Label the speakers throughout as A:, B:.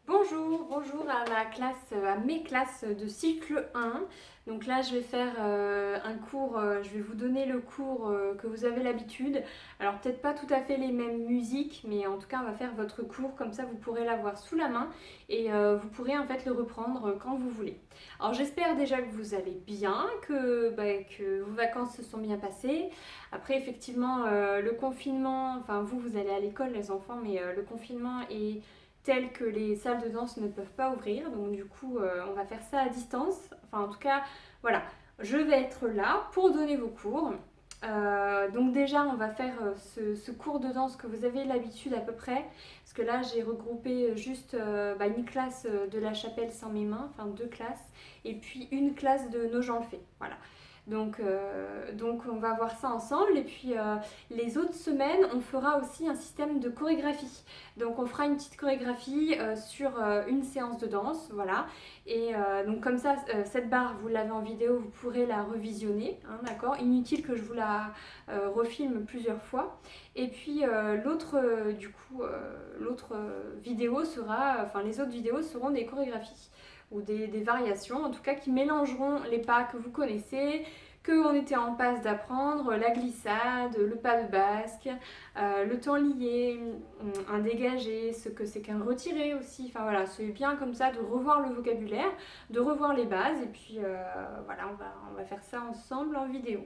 A: Bonjour à mes classes de cycle 1. Donc là, je vais faire un cours, je vais vous donner le cours que vous avez l'habitude. Alors peut-être pas tout à fait les mêmes musiques, mais en tout cas, on va faire votre cours, comme ça vous pourrez l'avoir sous la main et vous pourrez en fait le reprendre quand vous voulez. Alors j'espère déjà que vous allez bien, que vos vacances se sont bien passées. Après, effectivement, le confinement, enfin vous allez à l'école les enfants, mais le confinement est telles que les salles de danse ne peuvent pas ouvrir. Donc du coup, on va faire ça à distance. Enfin, en tout cas, voilà, je vais être là pour donner vos cours. Donc déjà, on va faire ce cours de danse que vous avez l'habitude à peu près. Parce que là, j'ai regroupé juste une classe de la chapelle Saint-Mémin, enfin 2 classes, et puis une classe de Nogent-le-Fait. Voilà. Donc on va voir ça ensemble et puis les autres semaines on fera aussi un système de chorégraphie. Donc on fera une petite chorégraphie sur une séance de danse, voilà. Et donc comme ça, cette barre vous l'avez en vidéo, vous pourrez la revisionner, hein, d'accord. Inutile que je vous la refilme plusieurs fois. Et puis l'autre vidéo sera, enfin les autres vidéos seront des chorégraphies ou des variations, en tout cas qui mélangeront les pas que vous connaissez, qu'on était en passe d'apprendre, la glissade, le pas de basque, le temps lié, un dégagé, ce que c'est qu'un retiré aussi. Enfin voilà, c'est bien comme ça de revoir le vocabulaire, de revoir les bases et puis voilà, on va faire ça ensemble en vidéo.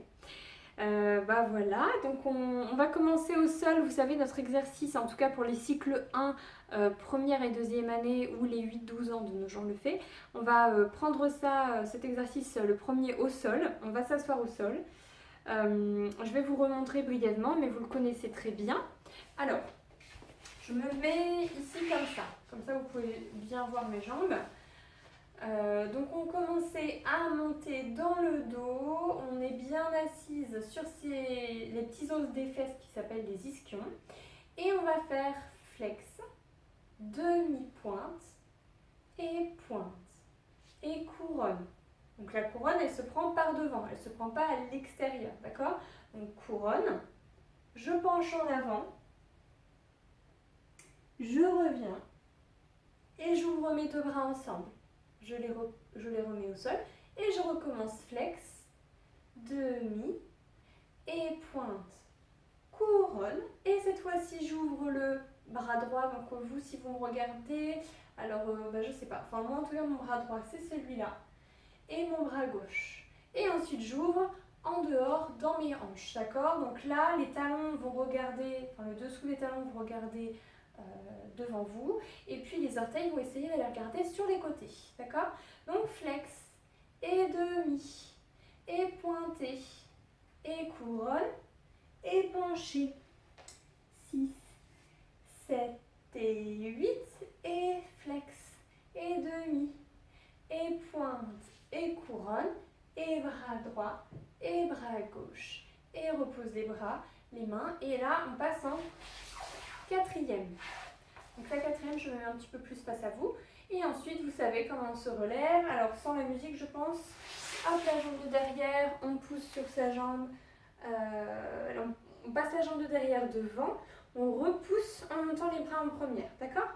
A: Voilà, donc on va commencer au sol, vous savez, notre exercice, en tout cas pour les cycles 1, première et deuxième année, ou les 8-12 ans de nos gens le fait. On va prendre ça, cet exercice, le premier au sol, on va s'asseoir au sol. Je vais vous remontrer brièvement, mais vous le connaissez très bien. Alors, je me mets ici comme ça vous pouvez bien voir mes jambes. Donc on commençait à monter dans le dos, on est bien assise sur les petits os des fesses qui s'appellent les ischions et on va faire flex, demi-pointe et pointe et couronne. Donc la couronne elle se prend par devant, elle ne se prend pas à l'extérieur, d'accord? Donc couronne, je penche en avant, je reviens et j'ouvre mes deux bras ensemble. Je les remets au sol et je recommence flex, demi et pointe, couronne. Et cette fois-ci, j'ouvre le bras droit. Donc vous, si vous me regardez, alors je sais pas. Enfin moi en tout cas, mon bras droit c'est celui-là et mon bras gauche. Et ensuite j'ouvre en dehors dans mes hanches, d'accord? Donc là, les talons vont regarder, enfin le dessous des talons vont regarder devant vous et puis les orteils vont essayer de les regarder sur les côtés, d'accord? Donc flex et demi et pointé et couronne et penché, 6, 7 et 8 et flex et demi et pointe et couronne et bras droit et bras gauche et repose les bras, les mains et là on passe en quatrième. Donc la quatrième, je me mets un petit peu plus face à vous. Et ensuite, vous savez comment on se relève. Alors sans la musique, je pense. Hop, la jambe de derrière, on pousse sur sa jambe. On passe la jambe de derrière devant. On repousse en montant les bras en première. D'accord?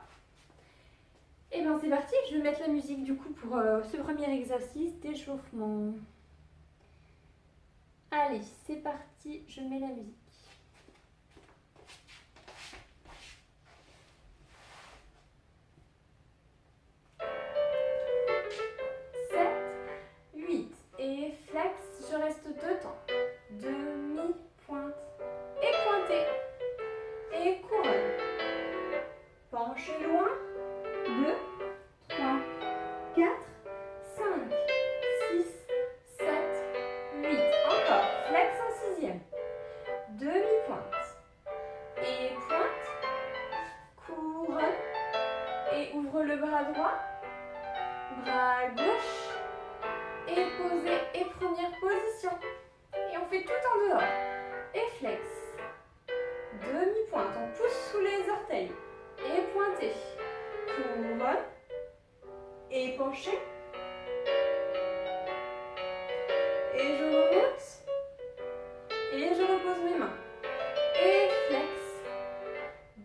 A: Et bien c'est parti, je vais mettre la musique du coup pour ce premier exercice d'échauffement. Allez, c'est parti, je mets la musique. 8 et flex, je reste 2 temps. Demi-pointe et pointé et couronne. Penchez loin. 2, 3, 4, 5, 6, 7, 8. Encore. Flex en sixième. Demi-pointe et pointe. Couronne et ouvre le bras droit. Bras gauche. Et poser et première position. Et on fait tout en dehors. Et flex. Demi-pointe, on pousse sous les orteils. Et pointé. Couronne. Et penché. Et je remonte. Et je repose mes mains. Et flex.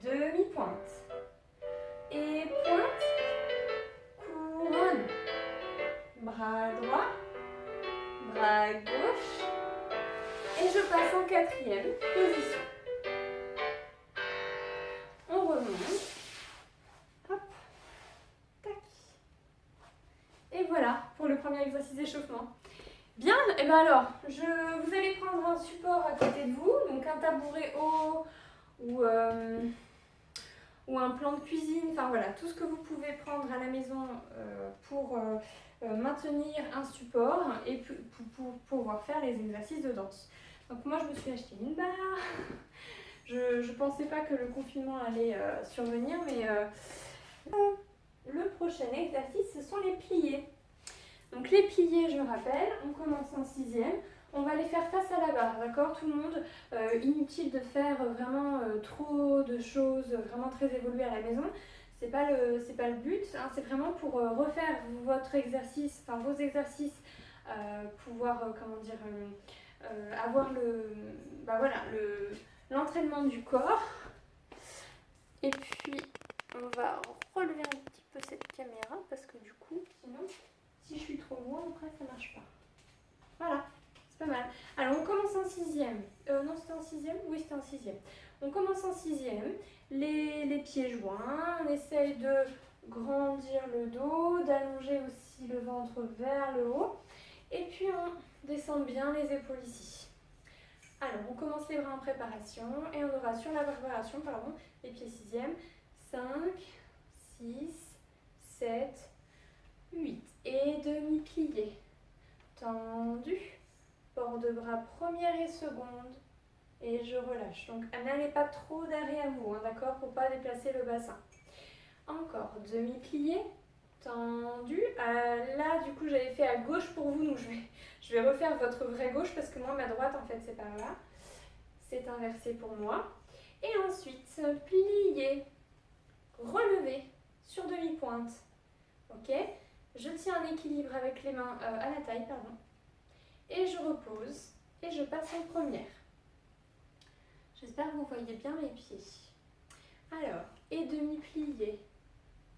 A: Demi-pointe. Et pointe. bras droit, bras gauche. Et je passe en quatrième position. On remonte. Hop. Tac. Et voilà pour le premier exercice d'échauffement. Bien, et bien alors, vous allez prendre un support à côté de vous, donc un tabouret haut ou un plan de cuisine, enfin voilà, tout ce que vous pouvez prendre à la maison pour maintenir un support et pour pouvoir faire les exercices de danse. Donc moi je me suis acheté une barre, je ne pensais pas que le confinement allait survenir, mais le prochain exercice ce sont les pliés. Donc les pliés, je rappelle, on commence en sixième. On va les faire face à la barre, d'accord tout le monde? Inutile de faire vraiment trop de choses, vraiment très évoluées à la maison. C'est pas le but, hein, c'est vraiment pour refaire votre exercice, enfin vos exercices, pouvoir, avoir l'entraînement du corps. Et puis, on va relever un petit peu cette caméra parce que du coup, sinon, si je suis trop loin, après ça marche pas. Voilà. Pas mal. Alors on commence en sixième. Non, c'était en sixième? Oui, c'était en sixième. On commence en sixième. Les pieds joints. On essaye de grandir le dos, d'allonger aussi le ventre vers le haut. Et puis on descend bien les épaules ici. Alors on commence les bras en préparation et on aura sur la préparation, les pieds sixième. 5, 6, 7, 8. Et demi-plié. Tendu. Port de bras première et seconde et je relâche. Donc n'allez pas trop derrière vous, hein, d'accord, pour pas déplacer le bassin. Encore demi-plié, tendu. Là du coup j'avais fait à gauche pour vous, donc je vais refaire votre vraie gauche parce que moi ma droite en fait c'est par là. C'est inversé pour moi. Et ensuite plié, relevé sur demi-pointe. Ok, je tiens un équilibre avec les mains à la taille, pardon. Et je repose et je passe en première. J'espère que vous voyez bien mes pieds. Alors, et demi-plié,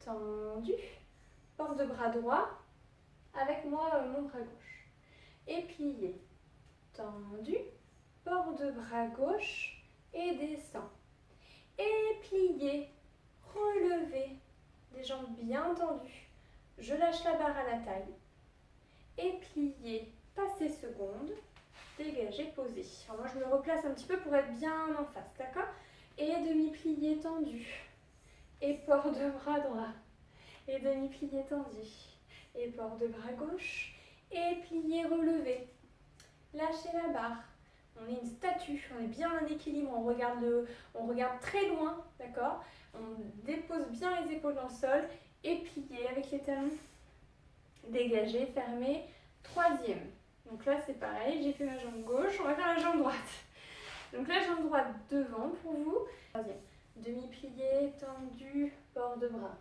A: tendu, port de bras droit, avec moi mon bras gauche. Et plié, tendu, port de bras gauche et descend. Et plié, relevé, les jambes bien tendues. Je lâche la barre à la taille. Et plié, passer seconde, dégager, poser. Alors moi je me replace un petit peu pour être bien en face, d'accord? Et demi-plié tendu. Et port de bras droit. Et demi-plié tendu. Et port de bras gauche. Et plié relevé. Lâchez la barre. On est une statue, on est bien en équilibre, on regarde très loin, d'accord? On dépose bien les épaules dans le sol. Et plié avec les talons. Dégagez, fermez. Troisième. Donc là c'est pareil, j'ai fait ma jambe gauche, on va faire la jambe droite. Donc la jambe droite devant pour vous. Troisième. Demi-plié, tendu, port de bras.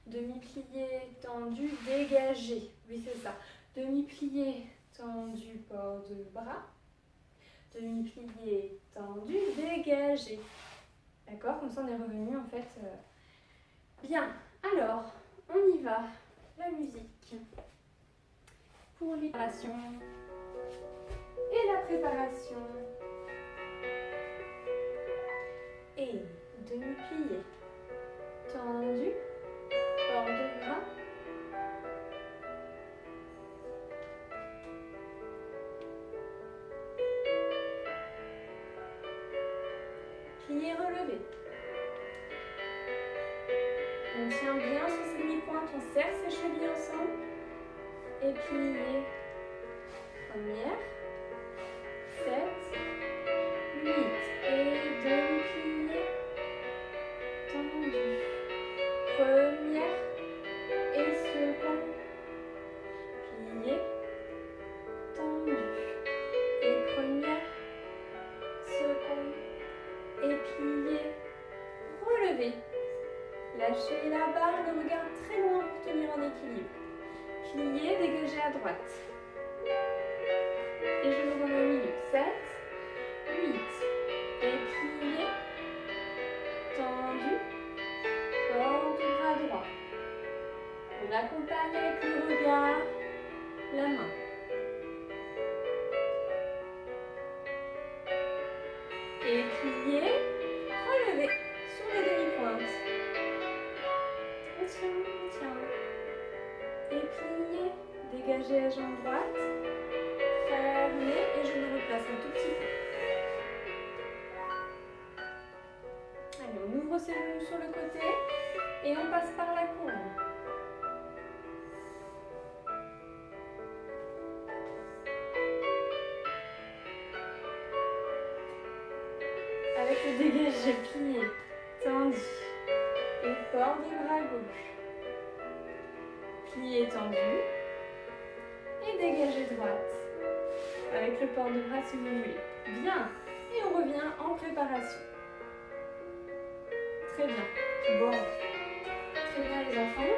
A: Demi-plié, tendu, dégagé. Oui c'est ça. Demi-plié, tendu, port de bras. Demi-plié, tendu, dégagé. D'accord? Comme ça on est revenu en fait. Bien. Alors, on y va. La musique. Pour les préparations et la préparation. Et demi-plié, tendu, port de bras. Plié relevé. On tient bien sur ces demi-pointes, on serre ses chevilles ensemble. Et plié. Première. 7, 8 et demi-plié, tendu. Première et seconde, plié, tendu. Et première, seconde et plié, relevé. Lâchez la barre, le regard très loin pour tenir en équilibre. Plié, dégagez à droite. Et je vous remets au milieu. 7, 8. Et plié, tendu, port du bras droit. On accompagne avec le regard la main. Et plier, relever sur les demi-pointes. Tiens. Et plier, dégager la jambe droite. Fermer et je me replace un tout petit peu. Allez, on ouvre ses genoux sur le côté et on passe par la couronne. Avec le dégagé, plié, tendu et port du bras gauche. Plié, tendu et dégagé droite. Avec le port de bras si vous voulez. Bien. Et on revient en préparation. Très bien. Bon. Très bien les enfants.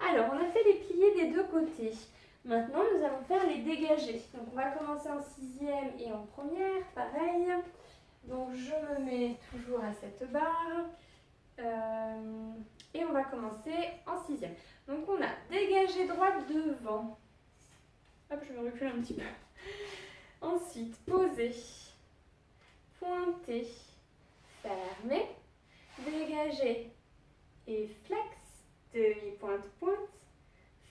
A: Alors, on a fait les pliés des deux côtés. Maintenant, nous allons faire les dégagés. Donc, on va commencer en sixième et en première. Pareil. Donc, je me mets toujours à cette barre. Et on va commencer en sixième. Donc, on a dégagé droite devant. Hop, je me recule un petit peu. Ensuite, poser, pointer, fermer, dégager et flex, demi-pointe, pointe,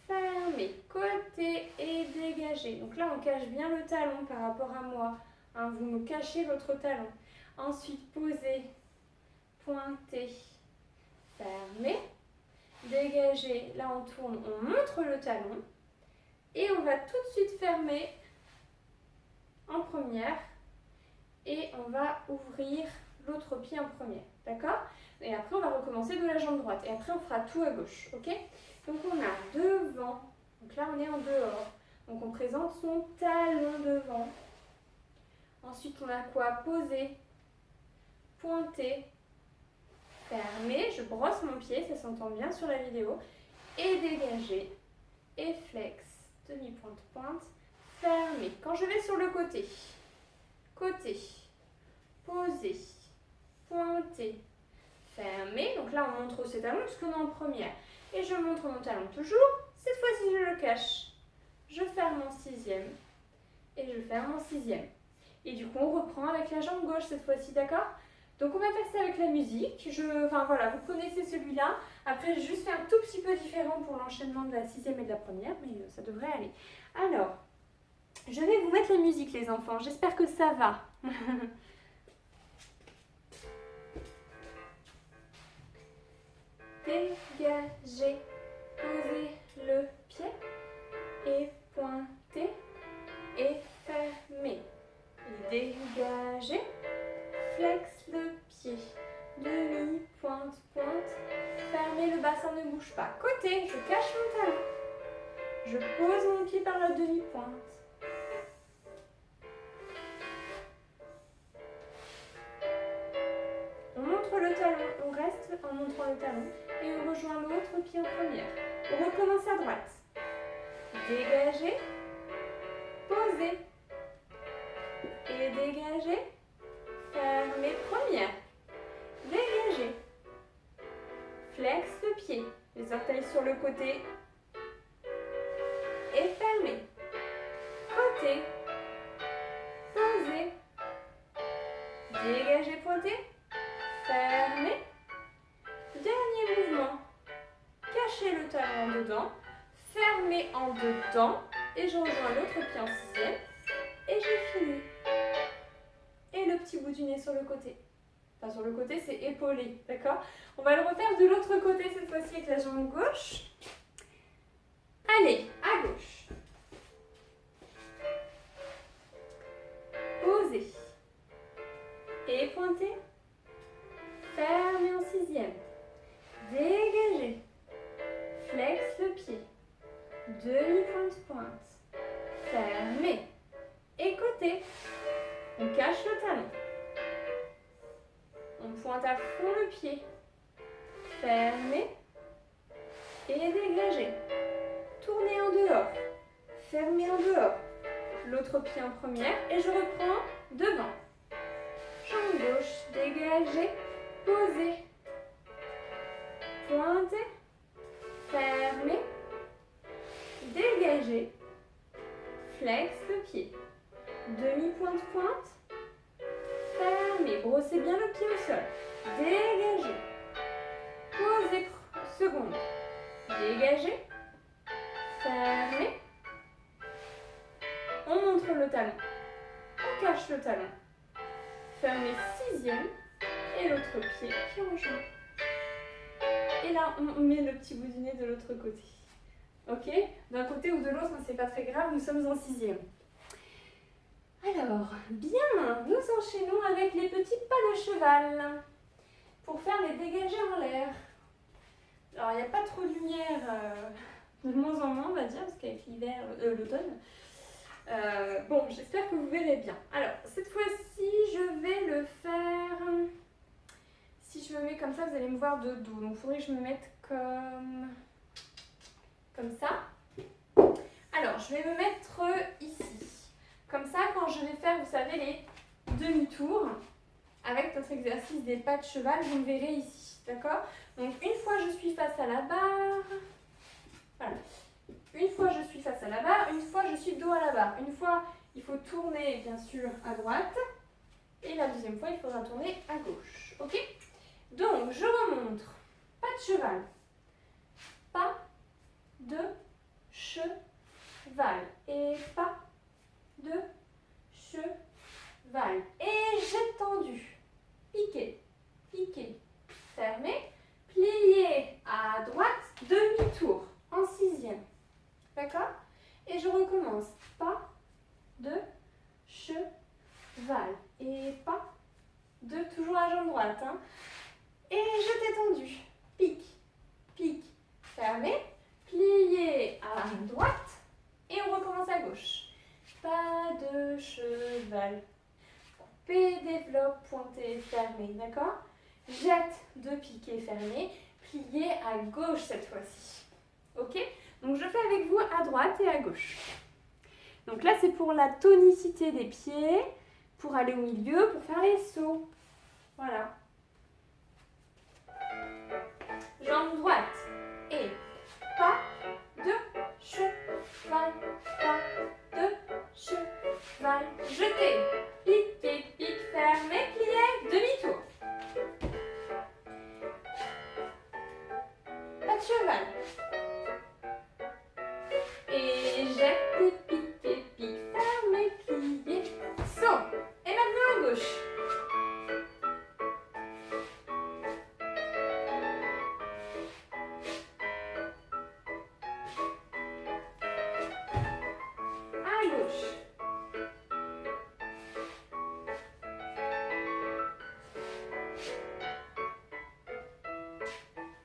A: fermer, côté et dégager. Donc là, on cache bien le talon par rapport à moi. Hein, vous me cachez votre talon. Ensuite, poser, pointer, fermer, dégager. Là, on tourne, on montre le talon. Et on va tout de suite fermer en première et on va ouvrir l'autre pied en première, d'accord? Et après on va recommencer de la jambe droite et après on fera tout à gauche, ok? Donc on a devant, donc là on est en dehors, donc on présente son talon devant. Ensuite on a quoi? Poser, pointer, fermer, je brosse mon pied, ça s'entend bien sur la vidéo, et dégager, et flex, demi-pointe, pointe, fermer. Quand je vais sur le côté, côté, poser, pointer, fermer. Donc là, on montre ses talons puisqu'on est en première. Et je montre mon talon toujours. Cette fois-ci, je le cache. Je ferme en sixième. Et je ferme en sixième. Et du coup, on reprend avec la jambe gauche cette fois-ci, d'accord? Donc, on va faire ça avec la musique. Enfin voilà, vous connaissez celui-là. Après, j'ai juste fait un tout petit peu différent pour l'enchaînement de la sixième et de la première, mais ça devrait aller. Alors, je vais vous mettre la musique, les enfants. J'espère que ça va. Dégagez, posez le pied et pointez et fermez. Dégagez, flex le pied, demi-pointe, pointe, fermez, le bassin ne bouge pas. Côté, je cache mon talon. Je pose mon pied par la demi-pointe. On montre le talon, on reste en montrant le talon et on rejoint l'autre pied en première. On recommence à droite. Dégagez, posez et dégagez, fermez première. Dégagez, flex le pied, les orteils sur le côté et fermez. Côté, posez, dégagez, pointez, fermez. Dernier mouvement, cachez le talon en dedans, fermez en dedans et je rejoins l'autre pied en sixième et j'ai fini. Et le petit bout du nez sur le côté. Enfin sur le côté c'est épaulé, d'accord? On va le refaire de l'autre côté cette fois-ci avec la jambe gauche. Allez, à gauche. Posez. Et pointez. Fermez en sixième. Dégagez. Flex le pied. Demi-pointe, pointe. Fermez. Et côté. On cache le talon. On pointe à fond le pied. Fermez. Et dégagez. Tournez en dehors. Fermez en dehors. L'autre pied en première. Et je reprends devant. Jambe gauche. Dégagez. Posez. Pointez. Fermez. dégagez, flex le pied, demi-pointe pointe, fermez, brossez bien le pied au sol, dégagez, posez seconde, dégagez, fermez, on montre le talon, on cache le talon, fermez sixième et l'autre pied qui rejoint. Et là, on met le petit boudinet de l'autre côté. Ok? D'un côté ou de l'autre, c'est pas très grave, nous sommes en sixième. Alors, bien, nous enchaînons avec les petits pas de cheval pour faire les dégagés en l'air. Alors, il n'y a pas trop de lumière, de moins en moins, on va dire, parce qu'avec l'hiver, l'automne. Bon, j'espère que vous verrez bien. Alors, cette fois-ci, je vais le faire... Si je me mets comme ça, vous allez me voir de dos. Donc, il faudrait que je me mette comme ça. Alors, je vais me mettre ici. Comme ça, quand je vais faire, vous savez, les demi-tours, avec notre exercice des pas de cheval, vous me verrez ici. D'accord? Donc, une fois, je suis face à la barre. Voilà. Une fois, je suis face à la barre. Une fois, je suis dos à la barre. Une fois, il faut tourner, bien sûr, à droite. Et la deuxième fois, il faudra tourner à gauche. Ok? Donc, je remonte. Pas de cheval. Pas de cheval. Et pas de cheval. Et j'ai tendu. Piqué, piqué, fermé. Plié à droite, demi-tour en sixième. D'accord? Et je recommence. Pas de cheval. Et pas de, toujours la jambe droite. Hein. Et je t'ai tendu. Pique, pique, fermé. Plié à droite. Et on recommence à gauche. Pas de cheval. Coupé, développe, pointé, fermé. D'accord? Jette, deux piqués, fermé. Plié à gauche cette fois-ci. Ok? Donc je fais avec vous à droite et à gauche. Donc là c'est pour la tonicité des pieds, pour aller au milieu, pour faire les sauts. Voilà. Jambe droite et pas de cheval, pas de cheval. Jetez, piquez, pique, fermé, plié, demi-tour. Pas de cheval. Et jette, pique, pique, fermé, plié, saut. Et maintenant à gauche. À gauche.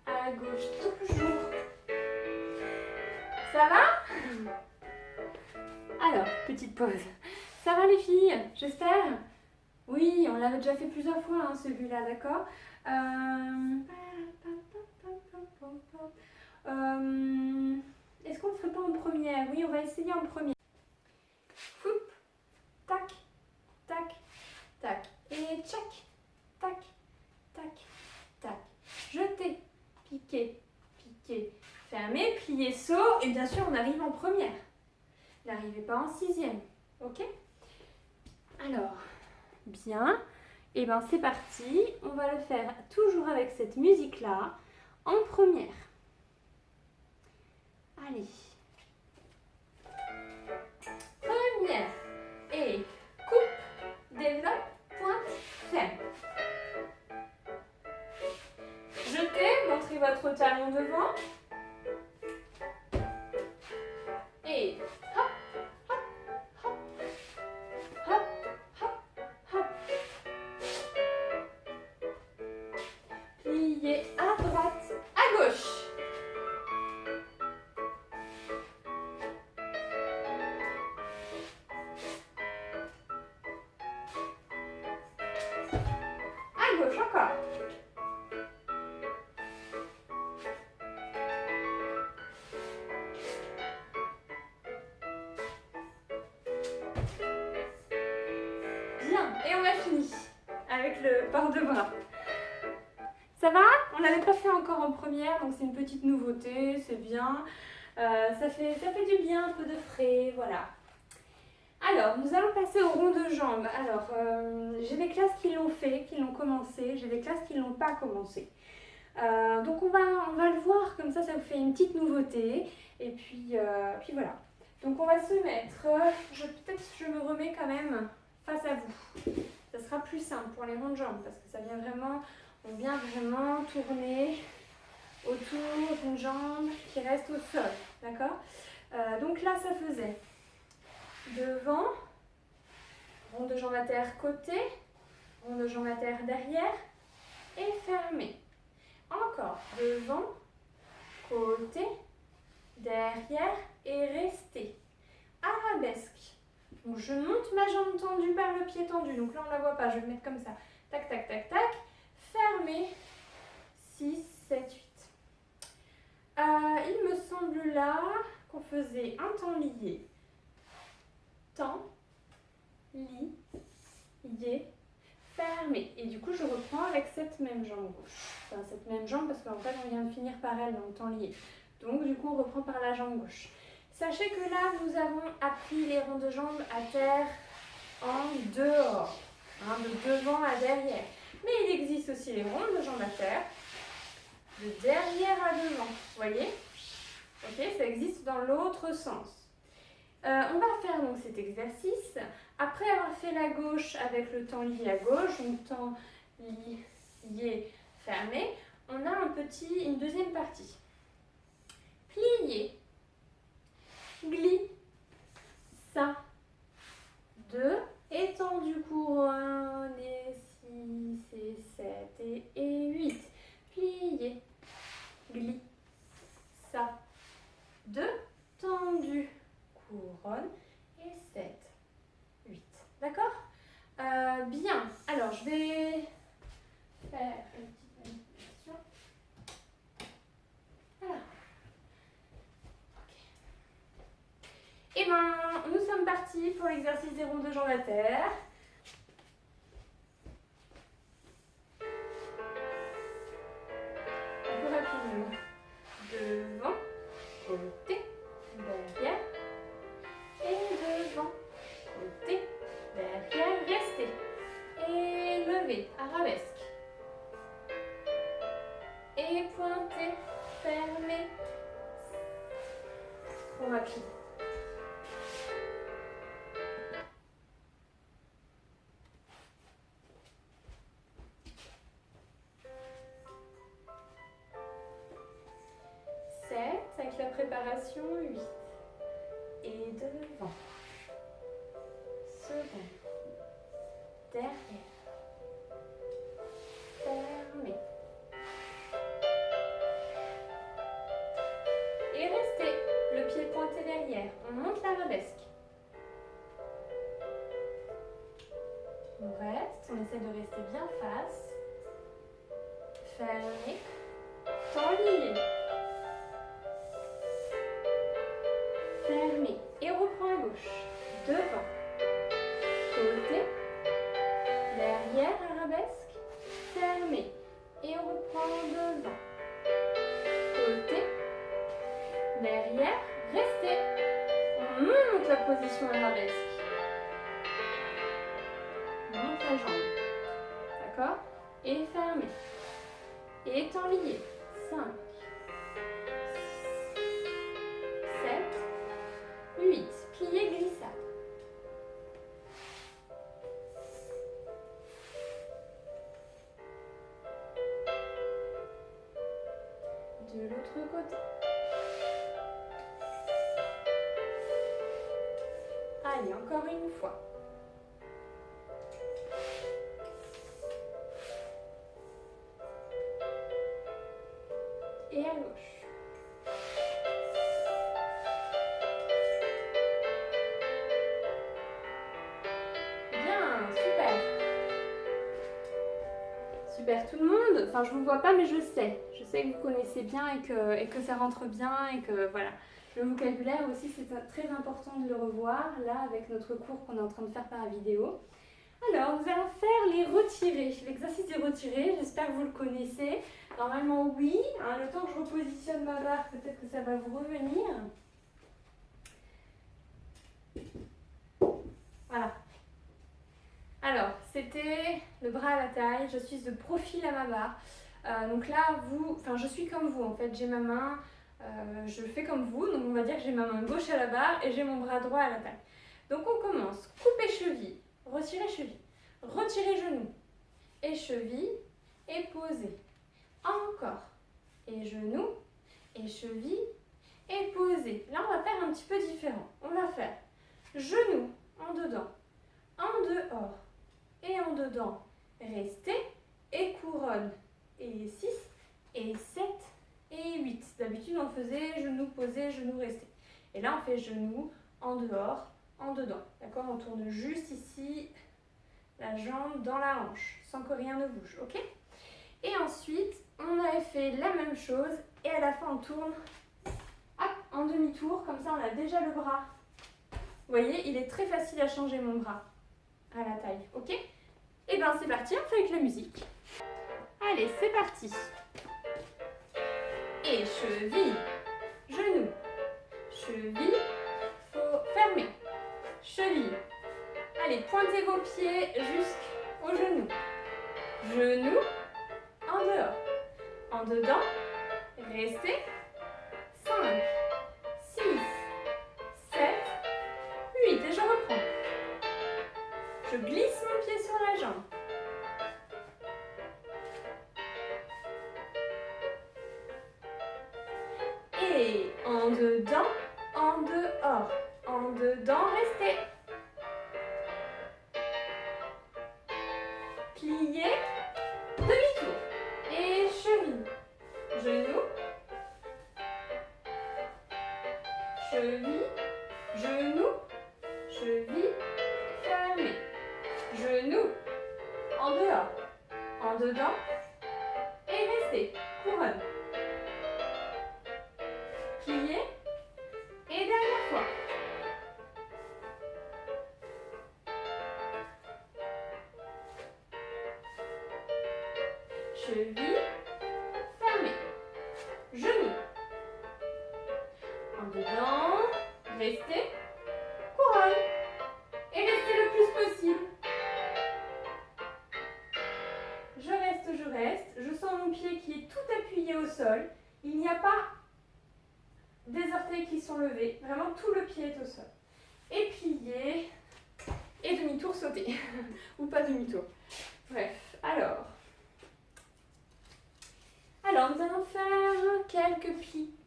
A: À gauche toujours. Ça va? Alors, petite pause. Ça va les filles? J'espère? Oui, on l'avait déjà fait plusieurs fois hein, celui-là, d'accord? Est-ce qu'on ne ferait pas en première? Oui, on va essayer en première. Foup, tac, tac, tac. Et tchac, tac, tac, tac. Jeter, piquer, piquer, fermer, plier, saut. Et bien sûr, on arrive en première. N'arrivez pas en sixième. Ok? Alors, bien. Et bien c'est parti. On va le faire toujours avec cette musique-là en première. Allez. Première. Et coupe, développe, pointe, ferme. Jetez, montrez votre talon devant. Et hop, hop, hop, hop, hop, hop. Pliez à droite, à gauche. À gauche encore. Bien, et on a fini avec le port de bras. Ça va? On l'avait pas fait encore en première, donc c'est une petite nouveauté, c'est bien. Ça fait du bien, un peu de frais, voilà. Alors, nous allons passer au rond de jambes. Alors, j'ai des classes qui l'ont fait, qui l'ont commencé, j'ai des classes qui ne l'ont pas commencé. Donc on va le voir, comme ça vous fait une petite nouveauté. Et puis voilà. Donc on va se mettre, peut-être je me remets quand même face à vous. Ça sera plus simple pour les ronds de jambes parce que on vient vraiment tourner autour d'une jambe qui reste au sol. D'accord? Donc là, ça faisait devant, rond de jambe à terre côté, rond de jambe à terre derrière et fermé. Encore devant, côté, derrière et rester. Arabesque. Donc je monte ma jambe tendue par le pied tendu. Donc là on ne la voit pas, je vais le mettre comme ça. Tac, tac, tac, tac. Fermé. 6, 7, 8. Il me semble là qu'on faisait un temps lié. Temps, li, lié, fermé. Et du coup, je reprends avec cette même jambe gauche. Enfin, cette même jambe parce qu'en fait, on vient de finir par elle dans le temps lié. Donc, du coup, on reprend par la jambe gauche. Sachez que là, nous avons appris les ronds de jambes à terre en dehors, de devant à derrière. Mais il existe aussi les ronds de jambes à terre de derrière à devant. Vous voyez? Ok, ça existe dans l'autre sens. On va faire donc cet exercice. Après avoir fait la gauche avec le temps lié à gauche, donc temps lié fermé, on a une deuxième partie. Plié, glissa, 2, étendu couronne, et 6, et 7, et 8. Plié, glissa, 2, tendu, couronne, et 7, 8. D'accord? Bien. Alors, je vais faire une petite manipulation. Voilà. Et bien, nous sommes partis pour l'exercice des ronds de jambes à terre. Un peu rapidement. Devant, côté, derrière. Et devant, côté, derrière, restez. Et levez, arabesque. Et pointez, fermez. On va plier. Avec la préparation, 8. Et devant. Second. Derrière. Fermé. Et restez. Le pied pointé derrière. On monte l'arabesque. On reste. On essaie de rester bien face. Fermé. Temps lié. Fermé. Et on reprend à gauche. Devant. Côté. Derrière, arabesque. Fermé. Et on reprend devant. Côté. Derrière. Restez. On monte la position arabesque. On monte la jambe. D'accord? Et fermé. Et temps lié. 5. 8. Plié, glissade. De l'autre côté. Allez, encore une fois. Et à gauche. Super tout le monde, enfin je vous vois pas mais je sais que vous connaissez bien et que ça rentre bien et que voilà. Le vocabulaire aussi c'est très important de le revoir là avec notre cours qu'on est en train de faire par vidéo. Alors nous allons faire les retirés, l'exercice des retirés, j'espère que vous le connaissez. Normalement oui, hein, le temps que je repositionne ma barre, peut-être que ça va vous revenir. Voilà. Alors, c'était le bras à la taille, je suis de profil à ma barre. Donc là, je suis comme vous en fait, j'ai ma main, je fais comme vous, donc on va dire que j'ai ma main gauche à la barre et j'ai mon bras droit à la taille. Donc on commence, couper cheville, retirer cheville, retirer genou, et cheville, et poser. Encore, et genou, et cheville, et poser. Là on va faire un petit peu différent, on va faire genou en dedans, en dehors, et en dedans, rester, et couronne, et 6, et 7, et 8. D'habitude, on faisait genou posé, genou resté. Et là, on fait genou en dehors, en dedans. D'accord? On tourne juste ici, la jambe dans la hanche, sans que rien ne bouge. Ok? Et ensuite, on avait fait la même chose, et à la fin, on tourne hop, en demi-tour. Comme ça, on a déjà le bras. Vous voyez, il est très facile à changer mon bras à la taille. Ok? Et bien, c'est parti, on fait avec la musique. Allez, c'est parti. Et cheville, genou, cheville, faut fermer, cheville. Allez, pointez vos pieds jusqu'au genou. Genou, en dehors, en dedans, restez. 5, 6, 7, 8. Et je reprends. Je glisse mon pied sur la jambe. Et en dedans, en dehors, en dedans, restez. Pliez, demi-tour. Et cheville, genou, cheville, genou, cheville, fermé. Genou, en dehors, en dedans, et restez. Couronne. Pliez, et dernière fois. Cheville, fermée. Genou. En dedans, restez. Couronne. Et restez le plus possible. Je reste. Je sens mon pied qui est tout appuyé au sol. Il n'y a pas des orteils qui sont levés. Vraiment, tout le pied est au sol. Et plier. Et demi-tour sauter. Ou pas demi-tour. Bref, alors, nous allons faire quelques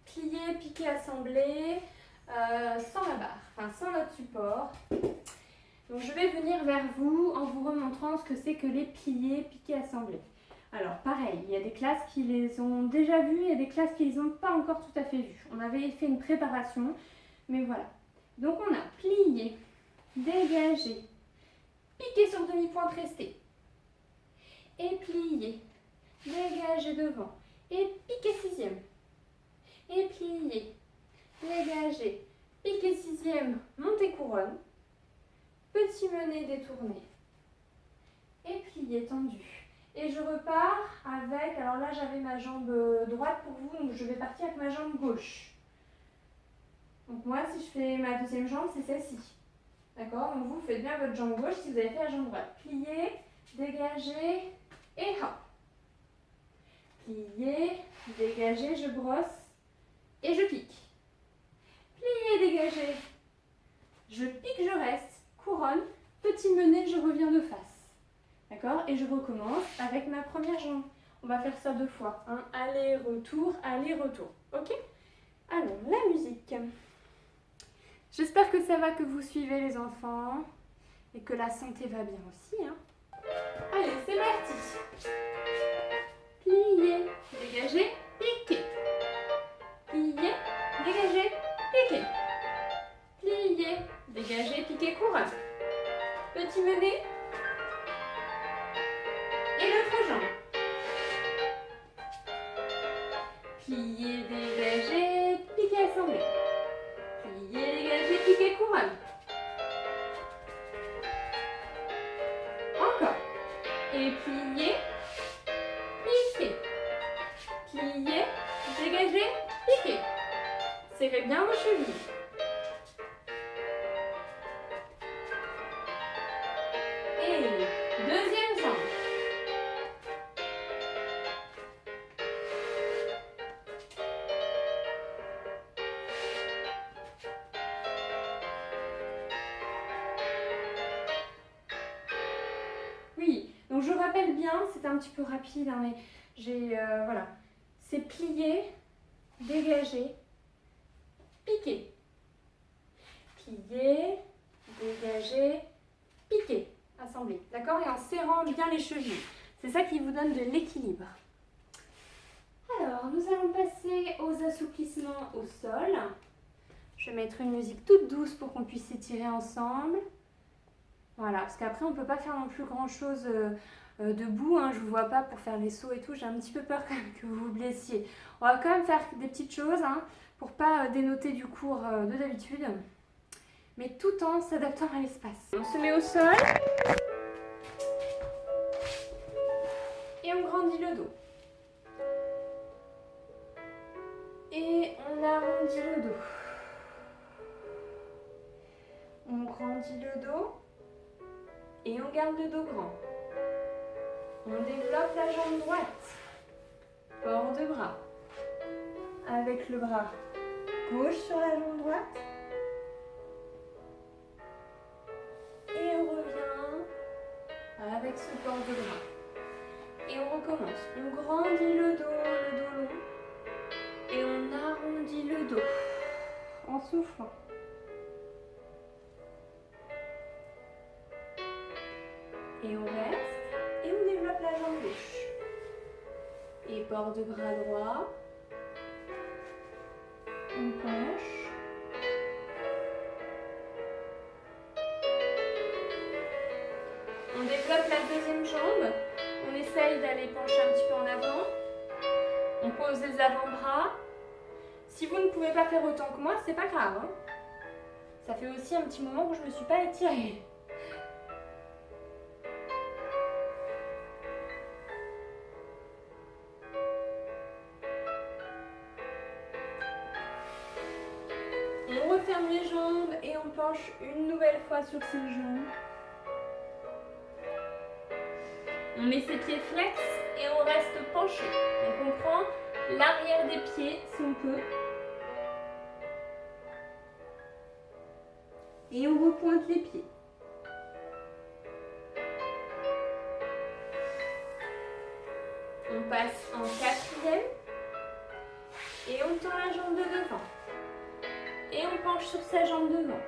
A: pliés, piqués, assemblés sans la barre, enfin sans notre support. Donc je vais venir vers vous en vous remontrant ce que c'est que les pliés, piqués, assemblés. Alors pareil, il y a des classes qui les ont déjà vus et des classes qui les ont pas encore tout à fait vus. On avait fait une préparation, mais voilà. Donc on a plié, dégagé, piqué sur demi-pointe, resté. Et plié, dégagé devant. Et piqué sixième. Et plié, dégagé, piqué sixième, montez couronne. Petit mené détourné. Et plié tendu. Et je repars avec, alors là j'avais ma jambe droite pour vous, donc je vais partir avec ma jambe gauche. Donc moi si je fais ma deuxième jambe, c'est celle-ci. D'accord? Donc vous faites bien votre jambe gauche si vous avez fait la jambe droite. Plié, dégagé et hop. Plié, dégagé, je brosse et je pique. Plié, dégagé, je pique, je reste, couronne, petit mené, je reviens de face. D'accord? Et je recommence avec ma première jambe. On va faire ça 2 fois. Hein? Aller-retour, aller-retour. Ok? Alors, la musique. J'espère que ça va, que vous suivez les enfants et que la santé va bien aussi. Hein? Allez, c'est parti. Plier, dégager, piquer. Plier, dégager, piquer. Plier, dégager, piquer, couronne. Petit mené. Et l'autre jambe. Plier, dégager, piquer, assembler. Plier, dégager, piquer, couronne. Encore. Et plier, piquer. piquez. Serrez bien vos chevilles. Et deuxième jambe. Oui, donc je rappelle bien, c'est un petit peu rapide, hein, mais j'ai, voilà, c'est plier, dégager, piquer. Plier, dégager, piquer, assembler, d'accord? Et en serrant bien les chevilles. C'est ça qui vous donne de l'équilibre. Alors, nous allons passer aux assouplissements au sol. Je vais mettre une musique toute douce pour qu'on puisse s'étirer ensemble. Voilà, parce qu'après on ne peut pas faire non plus grand chose debout, hein, je ne vous vois pas pour faire les sauts et tout, j'ai un petit peu peur quand même que vous vous blessiez. On va quand même faire des petites choses hein, pour ne pas dénoter du cours de d'habitude, mais tout en s'adaptant à l'espace. On se met au sol et on grandit le dos. Et on arrondit le dos. On grandit le dos. Et on garde le dos grand. On développe la jambe droite. Port de bras. Avec le bras gauche sur la jambe droite. Et on revient avec ce port de bras. Et on recommence. On grandit le dos long. Et on arrondit le dos en soufflant. Et on reste, et on développe la jambe gauche. Et port de bras droit. On penche. On développe la deuxième jambe. On essaye d'aller pencher un petit peu en avant. On pose les avant-bras. Si vous ne pouvez pas faire autant que moi, c'est pas grave. Hein. Ça fait aussi un petit moment que je ne me suis pas étirée. On referme les jambes et on penche une nouvelle fois sur ses jambes. On met ses pieds flex et on reste penché. Donc on prend l'arrière des pieds si on peut. Et on repointe les pieds. On passe en quatrième. Et on tend la jambe de devant. Et on penche sur sa jambe devant.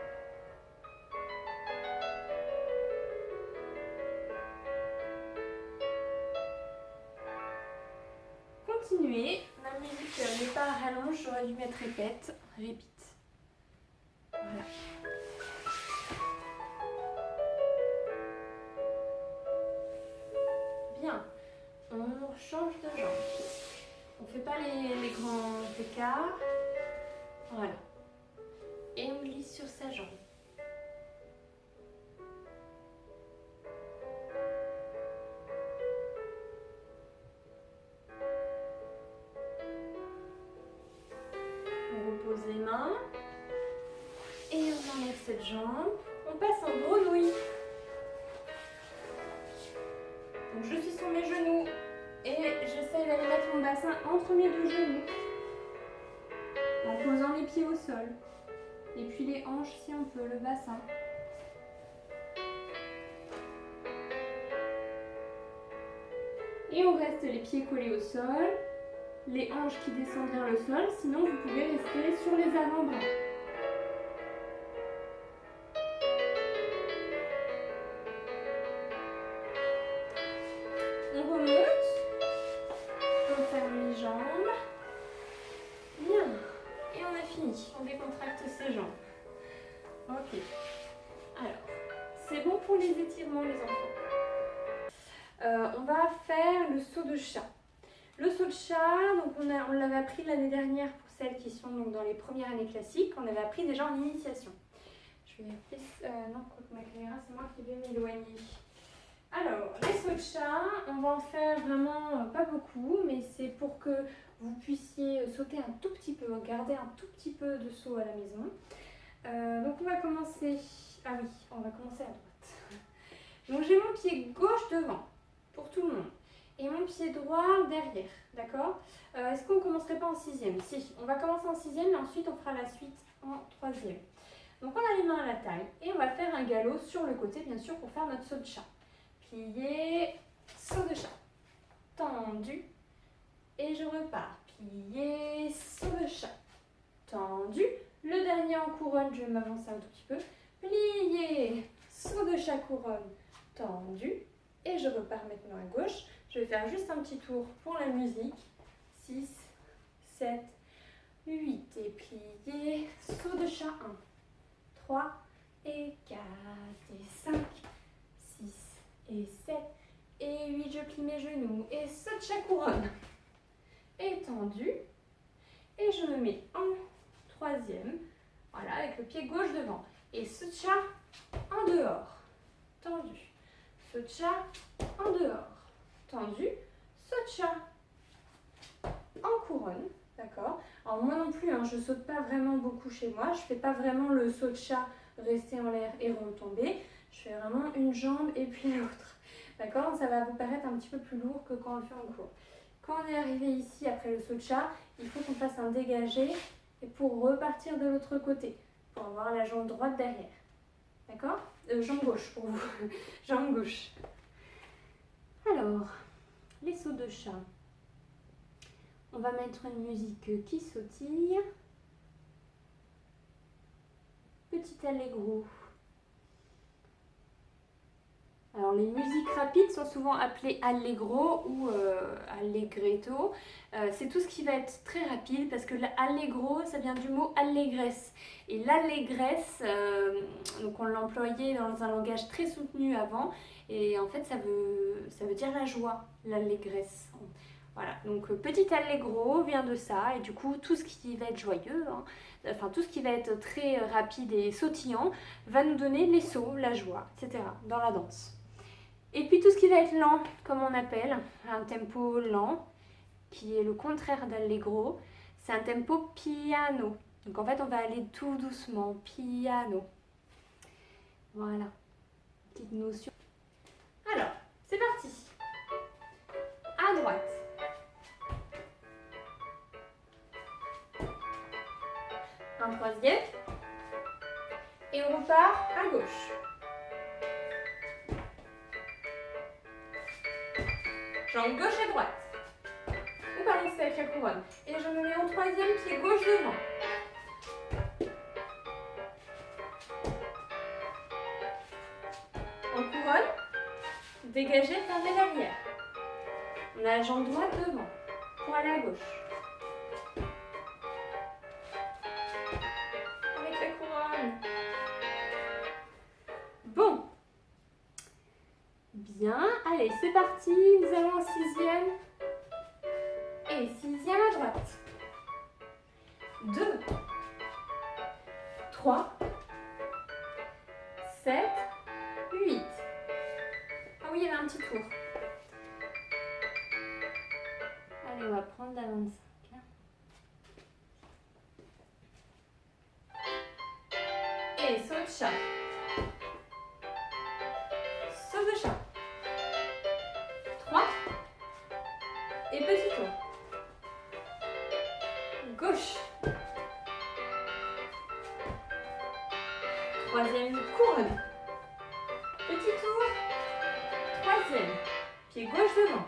A: Continuez. Ma musique n'est pas à rallonge, j'aurais dû mettre répète. Répète. Voilà. Bien. On change de jambe. On ne fait pas les grands écarts. Voilà. Et on glisse sur sa jambe. On repose les mains. Et on enlève cette jambe. On passe en grenouille. Donc je suis sur mes genoux. Et j'essaie d'aller mettre mon bassin entre mes deux genoux. En posant les pieds au sol. Et puis les hanches si on peut, le bassin. Et on reste les pieds collés au sol, les hanches qui descendent vers le sol, sinon vous pouvez rester sur les avant-bras. On remonte, on ferme les jambes. Bien. Et on a fini. On décontracte ses jambes. Ok. Alors, c'est bon pour les étirements, les enfants. On va faire le saut de chat. Le saut de chat, donc on l'avait appris l'année dernière pour celles qui sont donc dans les premières années classiques. On avait appris déjà en initiation. Je vais appeler... non, ma caméra, c'est moi qui vais m'éloigner. Alors, les sauts de chat, on va en faire vraiment pas beaucoup, mais c'est pour que vous puissiez sauter un tout petit peu, garder un tout petit peu de saut à la maison. Donc on va commencer, ah oui, on va commencer à droite. Donc j'ai mon pied gauche devant, pour tout le monde, et mon pied droit derrière, d'accord? Est-ce qu'on ne commencerait pas en sixième? Si, on va commencer en sixième et ensuite on fera la suite en troisième. Donc on a les mains à la taille et on va faire un galop sur le côté, bien sûr, pour faire notre saut de chat. Plié, saut de chat, tendu, et je repars. Plié, saut de chat, tendu. Le dernier en couronne, je vais m'avancer un tout petit peu. Plié, saut de chat, couronne, tendu. Et je repars maintenant à gauche. Je vais faire juste un petit tour pour la musique. 6, 7, 8 et plié, saut de chat 1, 3 et 4 et 5, 6 et 7 et 8, je plie mes genoux et saut de chat couronne. Étendu. Et je me mets en troisième, voilà, avec le pied gauche devant. Et saut de chat en dehors, tendu. Saut de chat en dehors, tendu. Saut de chat en couronne, d'accord? Alors moi non plus, je ne saute pas vraiment beaucoup chez moi. Je ne fais pas vraiment le saut de chat, rester en l'air et retomber. Je fais vraiment une jambe et puis l'autre, d'accord? Ça va vous paraître un petit peu plus lourd que quand on le fait en cours. Quand on est arrivé ici après le saut de chat, il faut qu'on fasse un dégagé et pour repartir de l'autre côté, pour avoir la jambe droite derrière. D'accord? Jambe gauche pour vous. Jambe gauche. Alors, les sauts de chat. On va mettre une musique qui sautille. Petit allegro. Alors les musiques rapides sont souvent appelées allegro ou allegretto. C'est tout ce qui va être très rapide parce que l'allegro, ça vient du mot allégresse. Et l'allégresse, donc on l'employait dans un langage très soutenu avant. Et en fait, ça veut dire la joie, l'allégresse. Voilà, donc petit allegro vient de ça. Et du coup, tout ce qui va être joyeux, enfin tout ce qui va être très rapide et sautillant, va nous donner les sauts, la joie, etc. dans la danse. Et puis tout ce qui va être lent, comme on appelle, un tempo lent, qui est le contraire d'allegro, c'est un tempo piano. Donc en fait, on va aller tout doucement, piano. Voilà, petite notion. Alors, c'est parti. À droite. Un troisième. Et on repart à gauche. Jambe gauche et droite. On balance avec la couronne. Et je me mets en troisième, pied gauche devant. En couronne, dégagé, fermé derrière. On a la jambe droite devant pour aller à gauche. Avec la couronne. Bon. Bien, allez, c'est parti. Nous allons en sixième. Et sixième à droite. 2, 3, 7, 8. Ah oui, il y avait un petit tour. Allez, on va prendre la 25. Et saut de chat. Saut de chat. 3. Et petit tour. Gauche. Troisième couronne. Petit tour. Troisième. Pied gauche devant.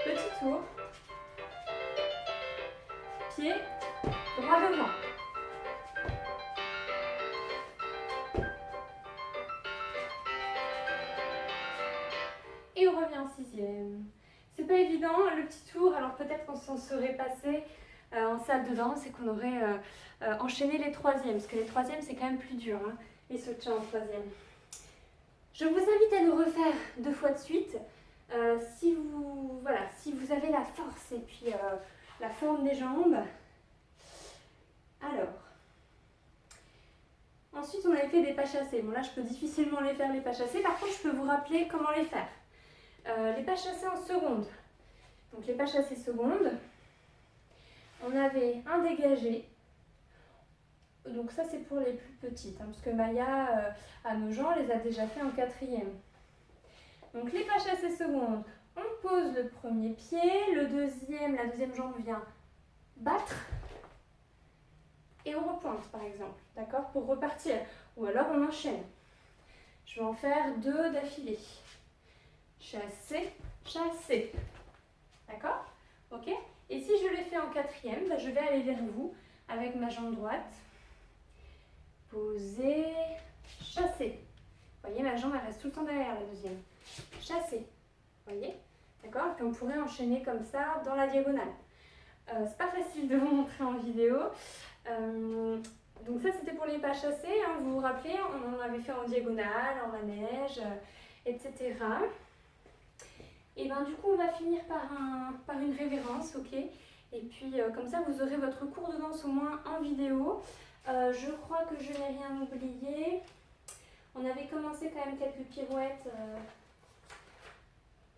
A: Petit tour. Pied droit devant. Et on revient en sixième. C'est pas évident le petit tour, alors peut-être qu'on s'en serait passé en salle de danse et qu'on aurait enchaîné les troisièmes, parce que les troisièmes c'est quand même plus dur, les sauts de chat en troisième. Je vous invite à le refaire 2 fois de suite, si vous avez la force et puis la forme des jambes. Alors, Ensuite, on avait fait des pas chassés. Bon, là, je peux difficilement les faire, les pas chassés. Par contre, je peux vous rappeler comment les faire. Les pas chassés en seconde. Donc, les pas chassés seconde, on avait un dégagé. Donc, ça, c'est pour les plus petites, hein, parce que Maya, à nos gens, les a déjà fait en quatrième. Donc, les pas chassés seconde, on pose le premier pied, la deuxième jambe vient battre. Et on repointe par exemple, d'accord, pour repartir. Ou alors on enchaîne. Je vais en faire 2 d'affilée. Chasser, chasser. D'accord? Ok? Et si je l'ai fait en quatrième, je vais aller vers vous avec ma jambe droite. Poser, chasser. Vous voyez, ma jambe elle reste tout le temps derrière la deuxième. Chasser. Vous voyez? D'accord? Puis on pourrait enchaîner comme ça dans la diagonale. C'est pas facile de vous montrer en vidéo. Donc ça c'était pour les pas chassés, hein, vous vous rappelez, on en avait fait en diagonale, en manège, etc. Et ben du coup on va finir par une révérence, ok. Et puis comme ça vous aurez votre cours de danse au moins en vidéo. Je crois que je n'ai rien oublié. On avait commencé quand même quelques pirouettes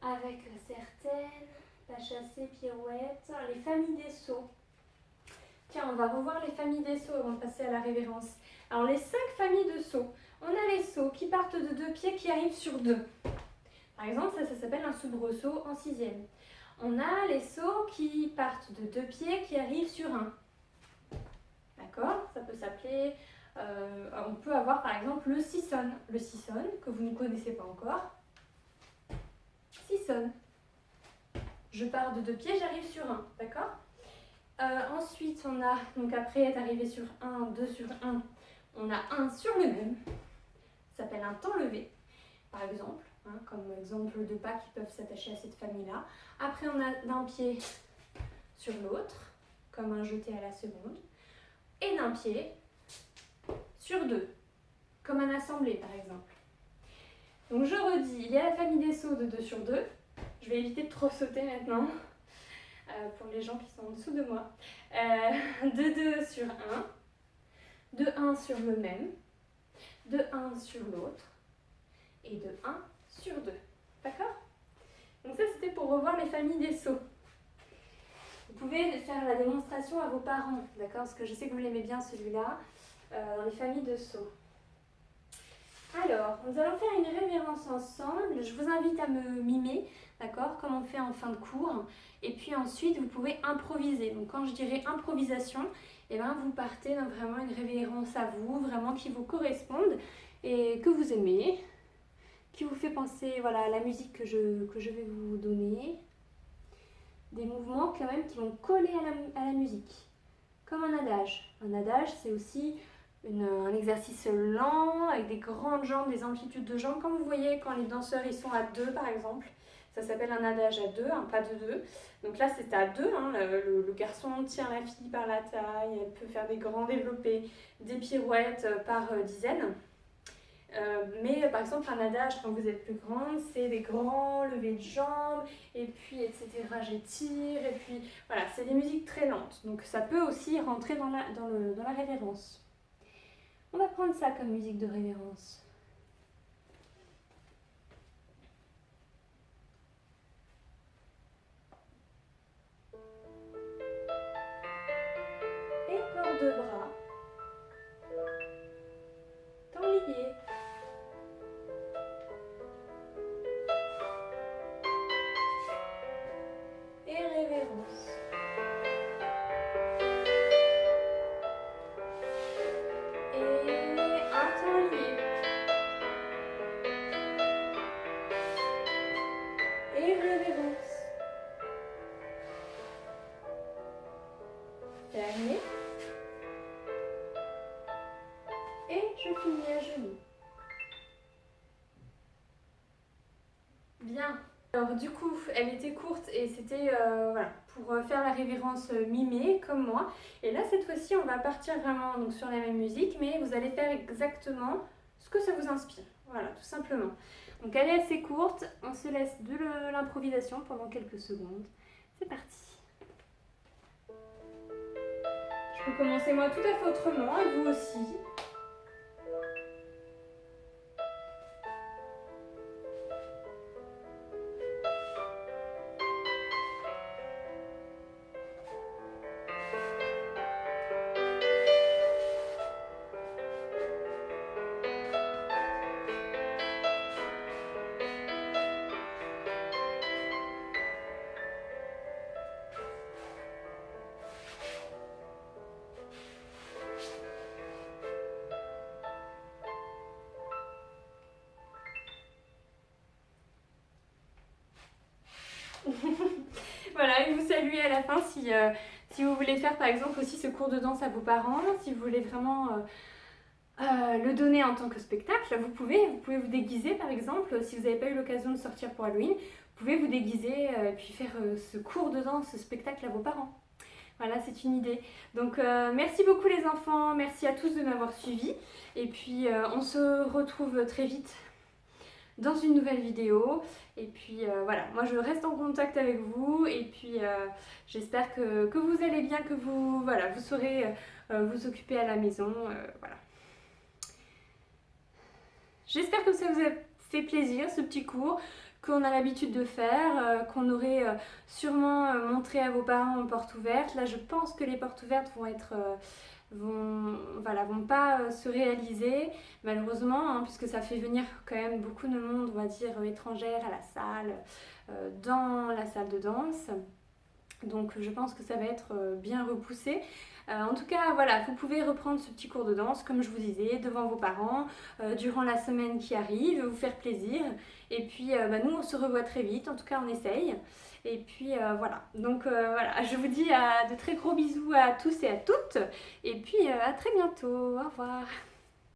A: avec certaines, pas chassés, pirouettes, les familles des sauts. Tiens, on va revoir les familles des sauts avant de passer à la révérence. Alors, les 5 familles de sauts. On a les sauts qui partent de 2 pieds qui arrivent sur 2. Par exemple, ça s'appelle un soubresaut en 6e. On a les sauts qui partent de 2 pieds qui arrivent sur 1. D'accord? Ça peut s'appeler... on peut avoir par exemple le sisson. Le sisson, que vous ne connaissez pas encore. Sisson. Je pars de 2 pieds, j'arrive sur 1. D'accord? Ensuite, on a, donc après être arrivé sur 1, 2 sur 1, on a 1 sur le même. Ça s'appelle un temps levé, par exemple, hein, comme exemple de pas qui peuvent s'attacher à cette famille-là. Après, on a d'un pied sur l'autre, comme un jeté à la seconde. Et d'un pied sur 2, comme un assemblé, par exemple. Donc, je redis, il y a la famille des sauts de 2 sur 2. Je vais éviter de trop sauter maintenant. Pour les gens qui sont en dessous de moi. De 2 sur 1, de 1 sur le même, de 1 sur l'autre et de 1 sur 2. D'accord? Donc ça c'était pour revoir les familles des sauts. Vous pouvez faire la démonstration à vos parents, d'accord? Parce que je sais que vous l'aimez bien celui-là, dans les familles de sauts. Alors, nous allons faire une révérence ensemble. Je vous invite à me mimer, d'accord, comme on fait en fin de cours. Et puis ensuite, vous pouvez improviser. Donc quand je dirai improvisation, eh ben, vous partez dans vraiment une révérence à vous, vraiment qui vous corresponde et que vous aimez, qui vous fait penser voilà, à la musique que je vais vous donner. Des mouvements quand même qui vont coller à la musique, comme un adage. Un adage, c'est aussi... un exercice lent avec des grandes jambes, des amplitudes de jambes. Comme vous voyez quand les danseurs ils sont à 2 par exemple, ça s'appelle un adage à 2, un pas de 2. Donc là c'est à 2, hein, le garçon tient la fille par la taille, elle peut faire des grands développés, des pirouettes par dizaines. Mais par exemple un adage quand vous êtes plus grande, c'est des grands levées de jambes, et puis etc. j'étire, et puis voilà, c'est des musiques très lentes. Donc ça peut aussi rentrer dans la révérence. On va prendre ça comme musique de révérence. Et corps de bras. Temps lié. Et révérence. Et un temps lié. Et révérence. Fermé. Et je finis à genoux. Bien. Alors du coup, elle était courte et c'était voilà, pour faire la révérence mimée comme moi. Et là, cette fois-ci, on va partir vraiment donc, sur la même musique, mais vous allez faire exactement ce que ça vous inspire. Voilà, tout simplement. Donc elle est assez courte, on se laisse de l'improvisation pendant quelques secondes. C'est parti. Je peux commencer moi tout à fait autrement et vous aussi. et vous saluer à la fin si vous voulez faire par exemple aussi ce cours de danse à vos parents, si vous voulez vraiment le donner en tant que spectacle, vous pouvez vous déguiser par exemple, si vous n'avez pas eu l'occasion de sortir pour Halloween, vous pouvez vous déguiser et puis faire ce cours de danse, ce spectacle à vos parents. Voilà, c'est une idée. Donc merci beaucoup les enfants, merci à tous de m'avoir suivi. Et puis on se retrouve très vite dans une nouvelle vidéo. Et puis voilà, moi je reste en contact avec vous. Et puis j'espère que vous allez bien, que vous, voilà, vous saurez vous occuper à la maison. Voilà. J'espère que ça vous a fait plaisir ce petit cours qu'on a l'habitude de faire, qu'on aurait sûrement montré à vos parents en porte ouverte. Là, je pense que les portes ouvertes vont être, vont pas se réaliser malheureusement, hein, puisque ça fait venir quand même beaucoup de monde, on va dire étrangère à la salle, dans la salle de danse. Donc je pense que ça va être bien repoussé. En tout cas, voilà, vous pouvez reprendre ce petit cours de danse, comme je vous disais, devant vos parents, durant la semaine qui arrive, vous faire plaisir. Et puis, nous, on se revoit très vite, en tout cas, on essaye. Et puis, voilà. Donc, voilà, je vous dis de très gros bisous à tous et à toutes. Et puis, à très bientôt. Au revoir.